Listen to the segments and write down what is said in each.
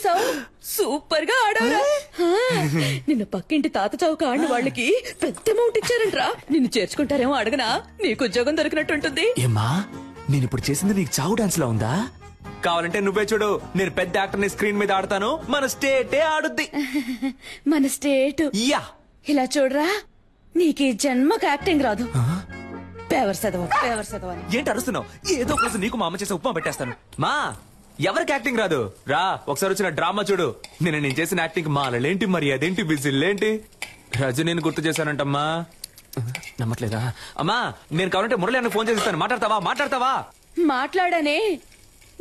చేసావు, సూపర్ గా ఆడావురా. నిన్న పక్కింటి తాత చౌక ఆడిన వాళ్ళకి పెద్ద అమౌంట్ ఇచ్చారంట్రా. నిన్ను చేర్చుకుంటారేమో అడగనా, నీకు ఉద్యోగం దొరికినట్టుంటుంది. ఏమా నేను ఇప్పుడు చేసింది నీకు చావు డాన్స్ లా ఉందా? కావాలంటే నువ్వే చూడు, నేను పెద్ద యాక్టర్ ని స్క్రీన్ మీద ఆడతాను, మన స్టేటే ఆడుద్ది. మన స్టేట్ యా ఇలా చూడరా, నీకు ఈ జన్మకు యాక్టింగ్ రాదు. పేవర్సదవా ఏంటి అరుస్తున్నావు? ఏదో ఒక రోజు నీకు మా అమ్మ చేసే ఉప్మా పెట్టేస్తాను. మా ఎవరికి యాక్టింగ్ రాదు రా, ఒకసారి వచ్చిన డ్రామా చూడు. నేను చేసిన యాక్టింగ్ మాలలేంటి, మరి అదేంటి, బిజిల్లేంటి, రజనీని గుర్తు చేశానంటమ్మా. నమ్మట్లేదా? అమ్మా నేను కావాలంటే మురళి అన్న ఫోన్ చేస్తాను, మాట్లాడతావా? మాట్లాడానే,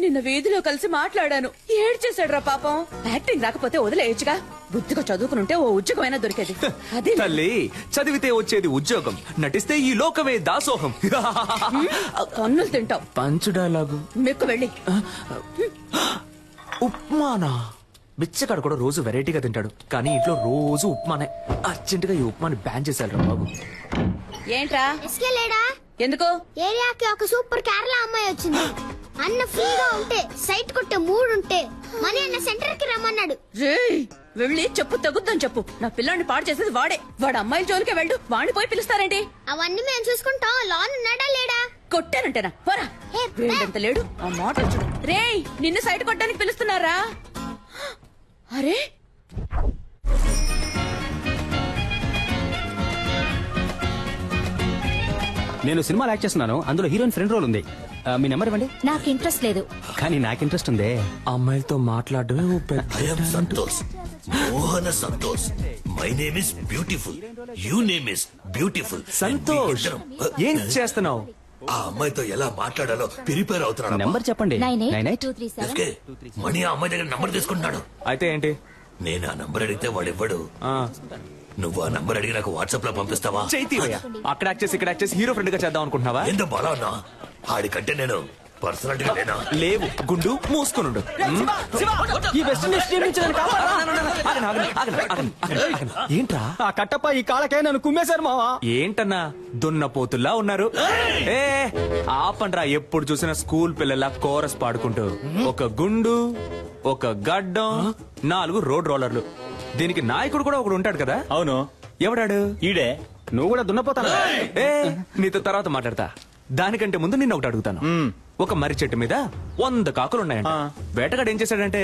నిన్న వీధిలో కలిసి మాట్లాడాను. ఏడ్చేశాడురా పాపం. యాక్టింగ్ రాకపోతే వదిలేయచ్చుగా, బుద్ధిగా చదువుకునుంటే ఓ ఉద్యోగమైనా దొరికేది. అదే తల్లి, చదివితే వచ్చేది ఉద్యోగం, నటిస్తే ఈ లోకమే దాసోహం. కన్నులు తింటావు. పంచు డైలాగు మెక్కు వెళ్ళి. ఉప్మానా? బిచ్చగాడు కూడా రోజు వెరైటీగా తింటాడు, కానీ ఇంట్లో రోజు ఉప్మానే. అర్జెంట్ గా ఈ ఉప్మాని బ్యాన్ చేశారు బాబు. ఏంట్రా లేడా? ఎందుకు? ఏరియాకి ఒక సూపర్ కేరళ అమ్మాయి వచ్చింది. అన్న ఫ్రీగా ఉంటే, సైట్ కొట్టే మూడు ఉంటే మనీ అన్న సెంటర్ కి రమ్మన్నాడు. వెళ్ళి చెప్పు, తగ్గుద్దని చెప్పు. నా పిల్లాన్ని పాడు చేసేది వాడే. వాడు అమ్మాయిల జోలికే వెళ్ళు, వాడిని పోయి పిలుస్తారేంటి? అవన్నీ మేము చూసుకుంటాం. లోన్ ఉన్నాడా లేడా? కొట్టానంటేనా? పోరా. వీడంత లేడు, ఆ మాట చూడు. రేయ్, నిన్ను సైట్ కొట్టడానికి పిలుస్తున్నారా? అరే నేను సినిమాలో యాక్ట్ చేస్తున్నాను, అందులో హీరోయిన్ ఫ్రెండ్ రోల్ ఉంది. మీ నెంబర్ ఇవ్వండి. నాకు ఇంట్రెస్ట్ లేదు. కానీ నాకు ఇంట్రెస్ట్ ఉంది. అమ్మాయిలతో మాట్లాడమే Santosh, Mohana Santosh. My name is beautiful, you name is beautiful. Santosh, ఏం చేస్తున్నావు? ఆ అమ్మాయితో ఎలా మాట్లాడాలో ప్రిపేర్ అవుతున్నాడు. నెంబర్ చెప్పండి. 982337. మణి ఆ అమ్మాయి దగ్గర నంబర్ తీసుకుంటున్నాడు. అయితే ఏంటి? నేను ఆ నంబర్ అడిగితే వాడు ఇవ్వడు. నువ్వు ఆ నంబర్ అడిగి నాకు వాట్సాప్ లో పంపిస్తావా? అక్కడ యాక్ట్ చేసి ఇక్కడ యాక్ట్ చేసి హీరో ఫ్రెండ్ గా చేద్దాం అనుకుంటున్నావా? ఎంత బలా ఉన్నా ఆడికంటే నేను పర్సనాలిటీగా లేనా? లేవు, గుండు మూసుకునుండు. ఏంట్రా ఆ కట్టప్ప ఈ కాళ్ళకే నన్ను కుమ్మేశారు మావా. ఏంటన్నా దున్నపోతుల్లా ఉన్నారు? ఏ ఆపండ్రా, ఎప్పుడు చూసినా స్కూల్ పిల్లల కోరస్ పాడుకుంటూ. ఒక గుండు, ఒక గడ్డం, 4 రోడ్ రోలర్లు. దీనికి నాయకుడు కూడా ఒకడు ఉంటాడు కదా? అవును. ఎవడాడు? ఈడే. నువ్వు కూడా దున్నపోతాను. ఏ నీతో తర్వాత మాట్లాడతా. దానికంటే ముందు నిన్న ఒకటి అడుగుతాను. ఒక మర్రి చెట్టు మీద 100 కాకులున్నాయంట. వేటగాడు ఏం చేశాడంటే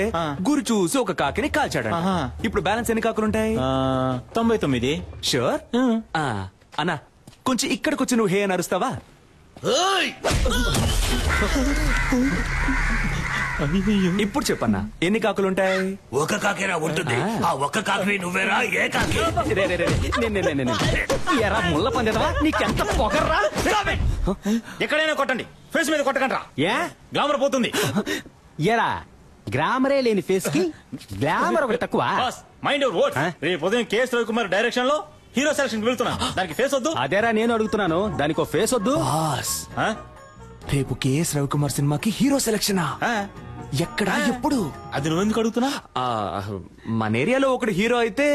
గురి చూసి ఒక కాకిని కాల్చాడంట. ఇప్పుడు బ్యాలెన్స్ ఎన్ని కాకులుంటాయి? 99. షూర్? అన్నా కొంచెం ఇక్కడికి వచ్చి నువ్వు హే అని అరుస్తావా? ఇప్పుడు చెప్పన్నా, ఎన్ని కాకులుంటాయి? ఒక కాకేరా ఉంటుంది. ఆ ఒక్క కాకి నువ్వేరా? ఏ కాకి? ఎరా ముళ్ళ పందేదవా, నీకెంత పొగర్రా? ఎక్కడైనా కొట్టండి, ఫేస్ మీద కొట్టకండి. ఏ గ్లామర్ పోతుంది. ఎరా గ్లామరే లేని ఫేస్ కి గ్లామర్ ఒకటి తక్కువ. Mind your words. రేపు ఉదయం కేఎస్ రవికుమార్ డైరెక్షన్ లో హీరో సెలక్షన్ వెళ్తున్నా. దానికి ఫేస్ వద్దు. అదేరా నేను అడుగుతున్నాను, దానికి ఒక ఫేస్ వద్దు. రేపు కేఎస్ రవికుమార్ సినిమాకి హీరో సెలక్షనా? ఎక్కడా, ఎప్పుడు? అది నువ్వెందుకు అడుగుతున్నా? మన ఏరియాలో ఒకడు హీరో అయితే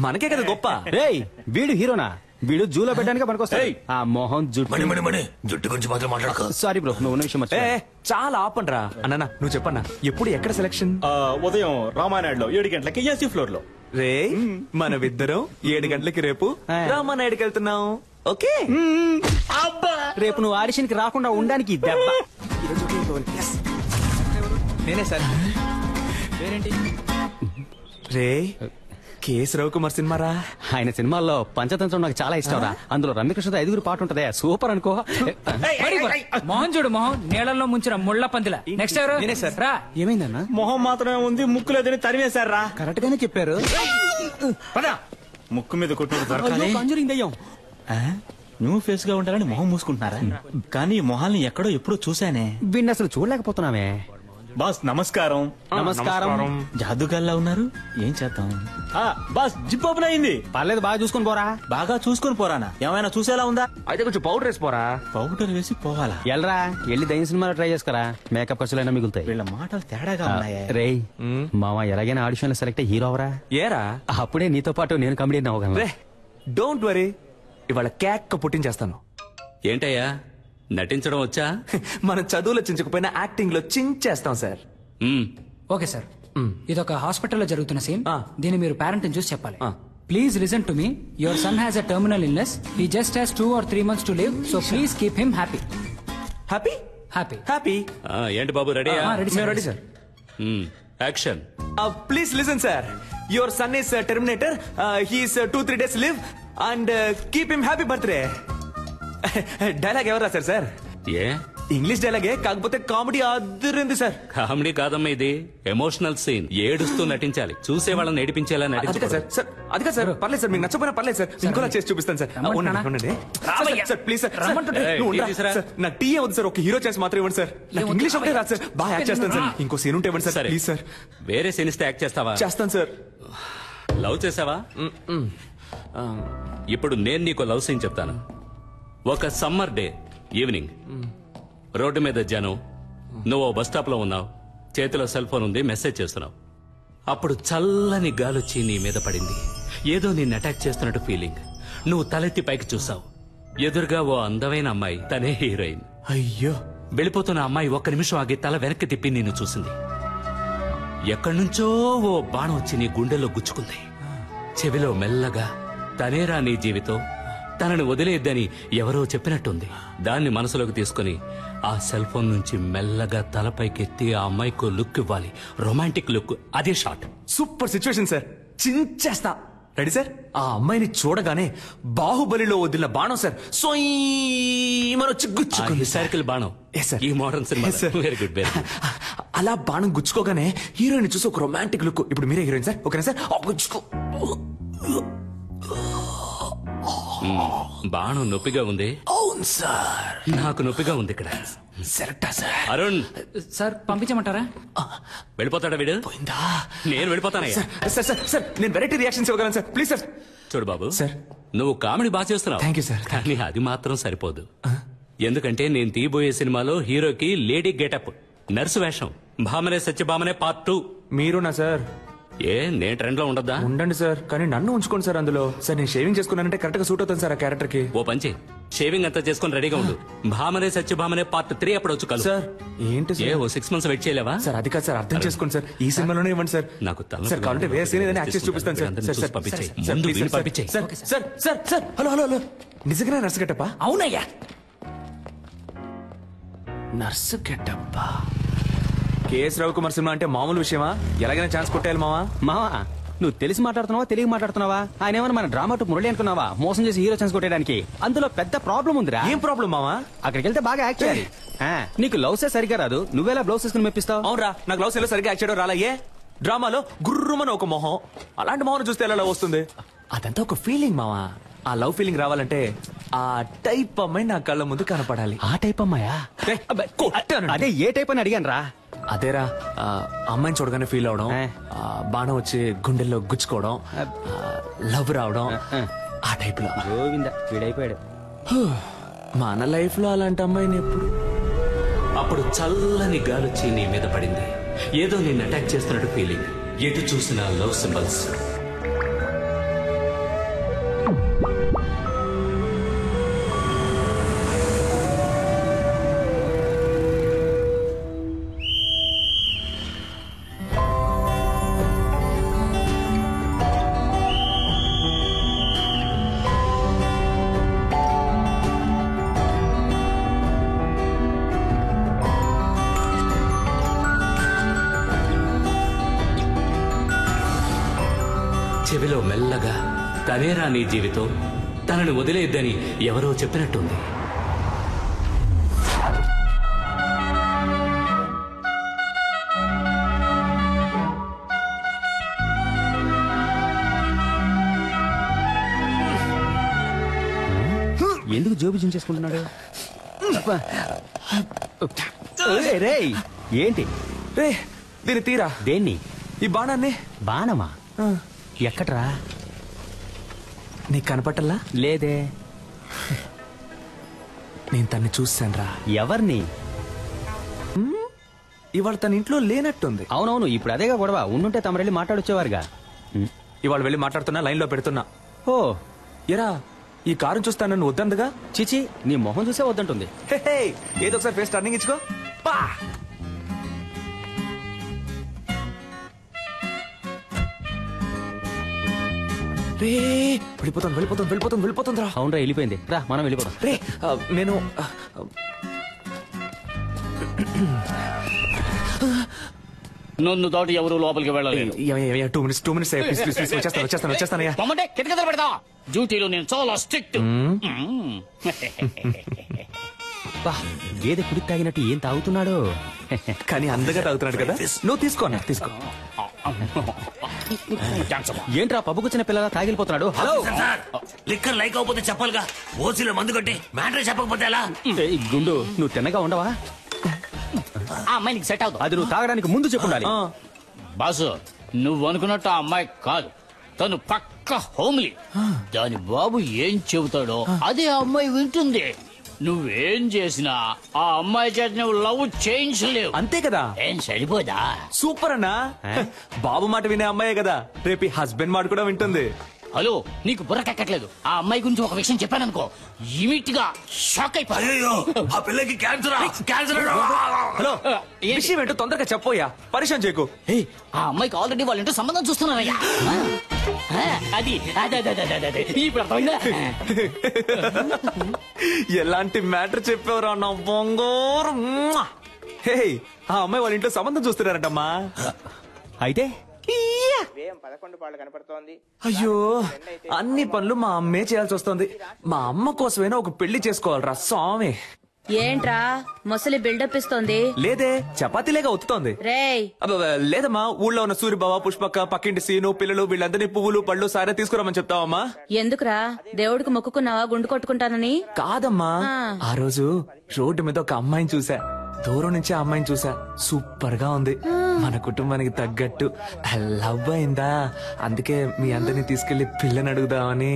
మనకే కదా గొప్ప. రేయ్ వీడు హీరోనా? వీడు జూలో పెట్టడానికి పనికొస్తాయి. ఆ మోహన్ జుట్టు గురించి మాత్రం మాట్లాడక. సారీ బ్రో, నువ్వు ఉన్న విషయం చాలా ఆపండ్రా. అన్న నువ్వు చెప్పన్నా, ఎప్పుడు ఎక్కడ సెలక్షన్? ఉదయం రామానాయుడులో 7 గంటలకి ఏసీ ఫ్లోర్ లో. రే మనమిద్దరం 7 గంటలకి రేపు రామానాయుడుకి వెళ్తున్నాం. ఓకే? రేపు నువ్వు ఆడిషన్ కి రాకుండా ఉండడానికి దెబ్బ. నేనే సార్. రే కేఎస్ రవికుమార్ సినిమా రా. ఆయన సినిమాల్లో పంచతంత్రం నాకు చాలా ఇష్టం రా. అందులో రమ్యకృష్ణతో 5 పాట ఉంటదే, సూపర్ అనుకో. మోహన్ చూడు, మోహన్ నీళ్ళల్లో ముంచిన ముళ్ళ పందిల. నెక్స్ట్ ఎవరు? నేనే సార్. రా. ఏమైందన్నా? మొహం మాత్రమే ఉంది, ముక్కు లేదని తరివేశారా? కరెక్ట్ గానే చెప్పారు. ముక్కు మీద కొట్టు దయ్యం. న్యూ ఫేస్ గా ఉంటారని మొహం మూసుకుంటున్నారా? కానీ మొహాల్ని ఎక్కడో ఎప్పుడో చూసానే. వీడిని అసలు చూడలేకపోతున్నామే. బాస్ నమస్కారం. నమస్కారం. జాదుగాల్లా ఉన్నారు, ఏం చేద్దాం? బాస్ జిప్ ఓపెన్ అయింది. పర్లేదు, బాగా చూసుకుని పోరా. బాగా చూసుకుని పోరానా? ఏమైనా చూసేలా ఉందా? అయితే కొంచెం పౌడర్ వేసి పోరా. పౌడర్ వేసి పోవాలా? ఎల్రా వెళ్ళి దయ్యం సినిమాలో ట్రై చేసుకురా, మేకప్ ఖర్చులైనా మిగులుతాయి. వీళ్ళ మాటలు తేడాగా ఉన్నాయి. రేయ్ మామ, ఎలాగైనా ఆడిషన్ లో సెలెక్ట్ హీరో అవరా. ఏరా అప్పుడే నీతో పాటు నేను కమెడియన్ అవ్వగలను. డోంట్ వరీ, ఇవాళ కేక్ పుట్టించేస్తాను. ఏంటయ్యా నటించడం వచ్చా? మనం చదువులో చించకపోయినా యాక్టింగ్ లో చించేస్తాం సార్. Okay sir. ఇదొక హాస్పిటల్లో జరుగుతున్న సీన్. ఆ. దీన్ని మీరు పేరెంట్ చూసి చెప్పాలి. ఆ. Please listen to me. Your son has a terminal illness. He just has 2 or 3 months to live. So please keep him happy. Happy happy. Happy. ఏంటి బాబు రెడీయా? మేము ready sir. Action. Please listen sir. Your son is Terminator. He's 2-3 days live and keep him happy birthday. Dialogue ఎవరు రాశారు sir? ఏ English డైలాగే, కాకపోతే comedy అదిరింది sir. Comedy కాదమ్మా, ఇది emotional scene. ఏడుస్తూ నటించాలి, చూసే వాళ్ళని ఏడిపించేలా అది కాదు సార్. సార్ అది కాదు సార్. పర్లేదు సార్, మీకు నచ్చపోయినా పర్లేదు సార్. ఇంకోలా చేసి చూపిస్తాను సార్. ఉండండి. Sir please sir. నువ్వు ఉండరా? సార్ నాకు టీ వద్దు సార్. ఒక హీరో చేసి మాత్రం ఇవ్వండి సార్. నాకు ఇంగ్లీష్ ఒకటే రాదు సార్. బాగా యాక్ట్ చేస్తాను సార్. ఇంకో సీన్ ఉంటే ఇవ్వండి సార్ ప్లీజ్ సార్. వేరే సీన్ ఇస్తే యాక్ట్ చేస్తావా? చేస్తాను సార్. లవ్ చేసావా? ఇప్పుడు నేను నీకు లవ్ సీన్ చెప్తాను. ఒక సమ్మర్ డే ఈవినింగ్, రోడ్డు మీద జనం, నువ్వు బస్ స్టాప్ లో ఉన్నావు, చేతిలో సెల్ ఫోన్ ఉంది, మెసేజ్ చేస్తున్నావు. అప్పుడు చల్లని గాలొచ్చి నీ మీద పడింది. ఏదో నిన్ను అటాక్ చేస్తున్నట్టు ఫీలింగ్. నువ్వు తలెత్తి పైకి చూసావు. ఎదురుగా ఓ అందమైన అమ్మాయి, తనే హీరోయిన్. అయ్యో. వెళ్ళిపోతున్న అమ్మాయి ఒక్క నిమిషం ఆగి తల వెనక్కి తిప్పి నిన్ను చూసింది. ఎక్కడి నుంచో ఓ బాణం వచ్చి నీ గుండెల్లో గుచ్చుకుంది. చెవిలో మెల్లగా, తనేరా నీ జీవితం, తనని వదిలేద్దని ఎవరో చెప్పినట్టుంది. దాన్ని మనసులోకి తీసుకుని ఆ సెల్ ఫోన్ నుంచి మెల్లగా తలపైకెత్తి ఆ అమ్మాయికి లుక్ ఇవ్వాలి. Romantic look. అదే షాట్. Super situation sir. చించేస్తా. Ready sir? ఆ అమ్మాయిని చూడగానే బాహుబలిలో వదిలిన బాణం సార్ వచ్చి గుచ్చుకుంది. సర్కిల్ బాణం. Yes, sir. ఈ modern cinema. Yes, sir. Very good, very good. అలా బాణం గుచ్చుకోగానే హీరోయిన్ చూసి ఒక రొమాంటిక్ లుక్. ఇప్పుడు మీరే హీరోయిన్ సార్. ఓకేనా సార్? గుచ్చుకో. బాణం నొప్పిగా ఉంది. అవును సార్. నాకు నొప్పిగా ఉంది ఇక్కడ. సెలెక్టా సార్? అరుణ్ సార్ పంపించమంటారా? వెళ్ళిపోతాడా వీడు? పోయిందా? నేను వెళ్ళిపోతానయ్యా. సార్ సార్ సార్ నేను వెరైటీ రియాక్షన్స్ ఇవ్వగలను సార్. Please sir. చూడు బాబు, సార్. నువ్వు కామెడీ బాగా చేస్తున్నావు. Thank you, sir. కానీ అది మాత్రం సరిపోదు. ఎందుకంటే నేను తీయబోయే సినిమాలో హీరోకి లేడీ గెటప్, నర్సు వేషం, భామనే సత్యభామనే పార్ట్ 2. మీరునా సార్? ఏ నేను ట్రెండ్ లో ఉండద్దా? ఉండండి సార్, కానీ నన్ను ఉంచుకోండి సార్ అందులో. సార్ నేను షేవింగ్ చేసుకున్నానంటే కరెక్ట్ గా సూట్ అవుతాను సార్ ఆ క్యారెక్టర్ కి. ఓ పంచి, షేవింగ్ అంతా చేసుకుని రెడీగా ఉండు. భామనే సత్యభామనే పార్ట్ 3 అప్పుడు వచ్చి కలు. సార్ ఏంటి ఏ సార్? ఓ 6 months వెయిట్ చేయలేవా? సార్ అది కాదు సార్, అర్థం చేసుకోండి సార్. ఈ సినిమాలోనే ఇవ్వండి సార్. నాకు తల సార్ కావాలంటే వేరే సీన్ ఏదైనా యాక్ట్ చేసి చూపిస్తాను సార్. అందరిని సార్ చూసి సార్ పంపించేయ్. సార్, ముందు ప్లీజ్ వీడిని సార్, పంపించేయ్. Sir sir sir sir hello hello hello. నిజంగానే నర్సు గెటప్పా? అవునయ్యా. నర్సు గెటప్పా? కేఎస్ రవికుమార్ సినిమా అంటే మామూలు విషయమా? ఎలాగైనా ఛాన్స్ కొట్టేయాలి మావా. మావా, నువ్వు తెలిసి మాట్లాడుతున్నావా తెలియ మాట్లాడుతున్నావా? ఆయన ఏమన్నా మన డ్రామా టు మురళి అనుకున్నావా? మోసం చేసి హీరో ఛాన్స్ కొట్టేయడానికి. అందులో పెద్ద ప్రాబ్లం ఉందిరా. ఏం ప్రాబ్లం మావా? అక్కడికి వెళ్తే బాగా యాక్ట్ చేయాలి. నీకు లవ్సే సరిగా రాదు, నువ్వేలా బ్లౌజ్ వేసుకుని మెప్పిస్తావు? అవునరా, నాకు లవ్ సీన్ లో సరిగ్గా యాక్ట్ చేయడం రాలయ్యే. డ్రామాలో గుర్రుమని ఒక మొహం, అలాంటి మొహం చూస్తే ఎలా లవ్ వస్తుంది? అదంతా ఒక ఫీలింగ్ మావా. ఆ లవ్ ఫీలింగ్ రావాలంటే ఆ టైప్ అమ్మాయి నా కళ్ళ ముందు కనపడాలి. ఆ టైప్ అమ్మాయా? ఏయ్, కొట్టాను. అదే ఏ టైప్ అని అడిగాను రా. అదేరా, అమ్మాయిని చూడగానే ఫీల్ అవడం, బాణం వచ్చి గుండెల్లో గుచ్చుకోవడం, లవ్ రావడం, ఆ టైప్ లో. గోవింద వీడైపోయాడు. మన లైఫ్ లో అలాంటి అమ్మాయిని ఎప్పుడు. అప్పుడు చల్లని గాలొచ్చి నీ మీద పడింది. ఏదో నిన్ను అటాక్ చేస్తున్నట్టు ఫీలింగ్. ఎటు చూసిన లవ్ సింబల్స్. చెవిలో మెల్లగా, తనేరా నీ జీవితం, తనని వదిలేద్దని ఎవరో చెప్పినట్టుంది. ఎందుకు జోబు జించేసుకుంటున్నాడు? రేయ్ ఏంటి? రే దీన్ని తీరా. దేన్ని? ఈ బాణాన్ని. బాణమా? ఎక్కడ్రా? నీకు కనపట్టల్లా? లేదే. నేను తన్ని చూశాను రా. ఎవరిని? ఇవాళ తన ఇంట్లో లేనట్టుంది. అవునవును, ఇప్పుడు అదేగా గొడవ. ఉండుంటే తమరెళ్ళి మాట్లాడొచ్చేవారుగా. ఇవాళ వెళ్ళి మాట్లాడుతున్నా, లైన్ లో పెడుతున్నా. ఓ ఎరా, ఈ కారు చూస్తా నన్ను వద్దందుగా? చిచి, నీ మొహం చూసే వద్దంటుంది. ఏదో ఒకసారి ఫేస్ టర్నింగ్ ఇచ్చుకో. పా రే వెళ్ళిపోతుంది రా. అవునరా వెళ్ళిపోయింది, రా మనం వెళ్ళిపోదాం. రే నేను నన్ను దాటి ఎవరు లోపలికి వెళ్ళలేదు. 2 minutes వచ్చేస్తానయ్యా. పొమ్మంటే కిటకిటలు పెడతా. డ్యూటీలో నేను చాలా స్ట్రిక్ట్. గేదె కుడి తాగినట్టు ఏం తాగుతున్నాడు? కానీ అందగా తాగుతున్నాడు కదా. నువ్వు తీసుకో. ఏంట్రా పబ్బుకొచ్చిన పిల్లల తాగిలిపోతున్నాడు? హలో లిక్కర్ లైక్ అవకపోతే చెప్పాలిగా. ఓసీలో మందు కొట్టి మ్యాటర్ చెప్పకపోతే ఎలా? గుండు, నువ్వు తిన్నగా ఉండవా? ఆ అమ్మాయి నీకు సెట్ అవుతుంది. అది నువ్వు తాగడానికి ముందు చెప్పుండాలి. బాసు, నువ్వు అనుకున్నట్టు ఆ అమ్మాయి కాదు, తను పక్క హోమ్లీ. దాని బాబు ఏం చెబుతాడో అదే ఆ అమ్మాయి వింటుంది. నువ్వేం చేసినా ఆ అమ్మాయి చేత నువ్వు లవ్ చేయించలేవు. అంతే కదా. ఏం సరిపోదా? సూపర్ అన్నా. బాబు మాట వినే అమ్మాయే కదా రేపు హస్బెండ్ మాట కూడా వింటుంది. హలో, నీకు బుర్రకెక్కట్లేదు. ఆ అమ్మాయి గురించి ఒక విషయం చెప్పాననుకో, ఇమీడియట్ గా షాక్ అయిపోయి. అయ్యో, ఆ పిల్లకి క్యాన్సర్. హలో, విషయం ఏంటో తొందరగా చెప్పోయా, పరిచయం చేయకు. ఆ అమ్మాయికి ఆల్రెడీ వాళ్ళ ఇంటో సంబంధం చూస్తున్నారయ్యా. అది ఇప్పుడు అర్థమైందా? ఎలాంటి మ్యాటర్ చెప్పావురా నా బంగారం. హే, ఆ అమ్మాయి వాళ్ళ ఇంట్లో సంబంధం చూస్తున్నారంటమ్మా. అయితే అయ్యో, అన్ని పనులు మా అమ్మే చేయాల్సి వస్తుంది. మా అమ్మ కోసమైనా ఒక పెళ్లి చేసుకోవాలరా స్వామి. ఏంట్రా ముసలి బిల్డప్ ఇస్తోంది? లేదే, చపాతీలేగా ఒత్తుతోంది. రేయ్ లేదమ్మా, ఊళ్ళో ఉన్న సూర్యబావ, పుష్పక్క, పక్కింటి సీను, పిల్లలు వీళ్ళందరినీ పువ్వులు పళ్ళు సారే తీసుకురామని చెప్తావమ్మా. ఎందుకురా, దేవుడికి మొక్కుకున్నావా గుండు కొట్టుకుంటానని? కాదమ్మా, ఆ రోజు రోడ్డు మీద ఒక అమ్మాయిని చూసా. దూరం నుంచి ఆ అమ్మాయిని చూసా. సూపర్ గా ఉంది. మన కుటుంబానికి తగ్గట్టు లవ్ అయిందా. అందుకే మీ అందరినీ తీసుకెళ్లి పిల్లని అడుగుదామని.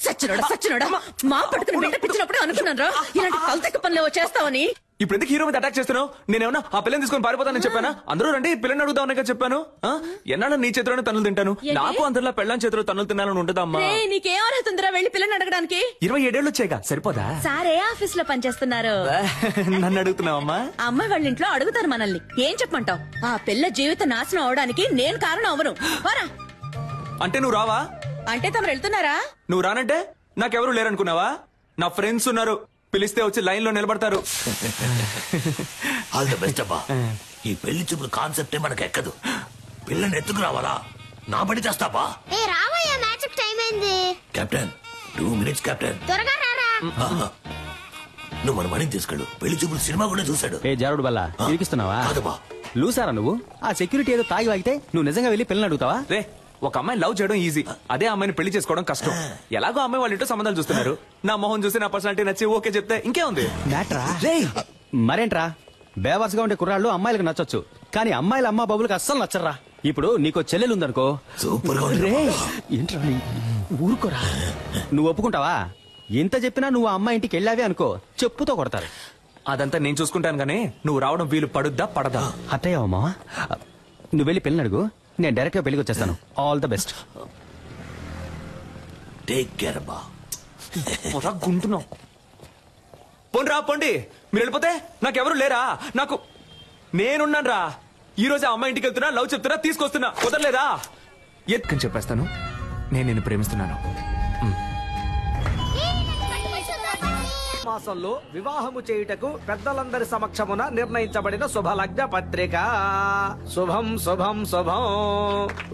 సచ్చినోడా మా పట్టుకుని బిడ్డ పిచ్చినప్పుడే అనుకున్నాను రా ఇలాంటి కల్తెక్క పనులు చేస్తావని. ఇప్పుడు ఎందుకు హీరో మీద అటాక్ చేస్తున్నావు? నేనేమన్నా ఆ పిల్లని తీసుకొని పారిపోతానని చెప్పానా? అందరూ రండి పిల్లని అడుగుదామని చెప్పాను. ఎన్నాళ్ళ నీ చేతిలోనే తన్నులు తింటాను. నాకు అందరిలో పెళ్ళాం చేతిలో తన్నులు తినాలని ఉంటుందమ్మా. నీకేం అర్హత ఉందిరా వెళ్ళి పిల్లని అడగడానికి? 27 ఏళ్ళు వచ్చాయిగా, సరిపోదా? సారే ఆఫీస్ లో పనిచేస్తున్నారు. నన్ను అడుగుతున్నావమ్మా? అమ్మాయి వాళ్ళ ఇంట్లో అడుగుతారు మనల్ని. ఏం చెప్పమంటావు? ఆ పిల్ల జీవిత నాశనం అవడానికి నేను కారణం అవను. అంటే నువ్వు రావా? అంటే తమరు వెళ్తున్నారా? నువ్వు రానంటే నాకెవరు లేరనుకున్నావా? నా ఫ్రెండ్స్ ఉన్నారు, పిలిస్తే వచ్చి లైన్ లో నిలబడతారు. ఆల్ ద బెస్ట్ అబ్బా. ఈ పెళ్లి చూపుల కాన్సెప్టే మనకు ఎక్కదు. పిల్లని ఎత్తుకు రావాలా? నా బడి చేస్తావా? రావయ్యా, మ్యాచ్ టైం అయింది. Captain 2 minutes captain. త్వరగా రారా. నువ్వు మన మణిని తీసుకెళ్ళు. పెళ్లి చూపులు సినిమా కూడా చూశాడు. ఏ జారుడు బల్లా ఇరికిస్తున్నావా? కాదబ్బా. లూసారా నువ్వు? ఆ సెక్యూరిటీ ఏదో తాగి వాగితే నువ్వు నిజంగా వెళ్ళి పిల్లని అడుగుతావా? రే, ఒక అమ్మాయిని లవ్ చేయడం ఈజీ, అదే అమ్మాయిని పెళ్లి చేసుకోవడం కష్టం. ఎలాగో అమ్మాయి వాళ్ళ ఇంట్లో సంబంధాలు చూస్తున్నారు. నా మొహం చూసి నా పర్సనాలిటీ నచ్చి ఓకే చెప్తే ఇంకే ఉంది. మరేంట్రా, బేవర్స్ గా ఉండే కుర్రాళ్ళు అమ్మాయిలకు నచ్చొచ్చు, కానీ అమ్మాయిల అమ్మా బాబులకు అస్సలు నచ్చరా. ఇప్పుడు నీకో చెల్లెలు ఉందనుకో, సూపర్ గా ఏంట్రా ఊరుకోరా. నువ్వు ఒప్పుకుంటావా? ఎంత చెప్పినా నువ్వు అమ్మాయి ఇంటికి వెళ్ళావే అనుకో, చెప్పుతో కొడతారు. అదంతా నేను చూసుకుంటాను గానీ నువ్వు రావడం వీలు పడుద్దా పడదా? అత్తయ్యమ్మా, నువ్వు వెళ్ళి పెళ్ళి అడుగు, నేను డైరెక్ట్ గా పెళ్లికి వచ్చేస్తాను. All the best. Take care అబ్బా. గుంటున్నావు. పోండి రా, పోండి. మీరు వెళ్ళిపోతే నాకెవరు లేరా? నాకు నేనున్నాను రా. ఈ రోజు అమ్మాయి ఇంటికి వెళ్తున్నా, లవ్ చెప్తున్నా, తీసుకొస్తున్నా. కుదరలేదా? ఎత్తుకని చెప్పేస్తాను, నేను నిన్ను ప్రేమిస్తున్నాను. మాసంలో వివాహము చేయుటకు పెద్దలందరి సమక్షమున నిర్ణయించబడిన శుభలగ్న పత్రిక. శుభం శుభం శుభం.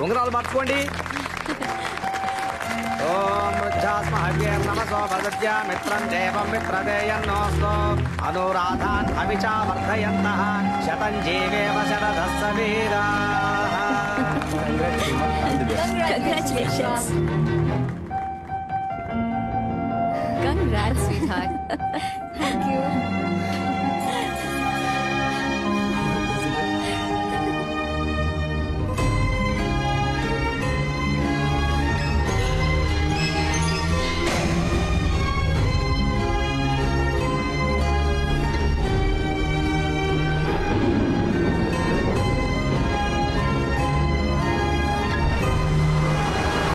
ఉంగరాలు మార్చుకోండి. ఓం నమసో భగత్య మిత్రం దేవం మిత్రదేయన్నోస్తో అనురాధాన్ అవిచా వర్ధయంతః శతం జీవేమ శరదస్స వీరాః. Congratulations. Congrats, sweetheart. Thank you.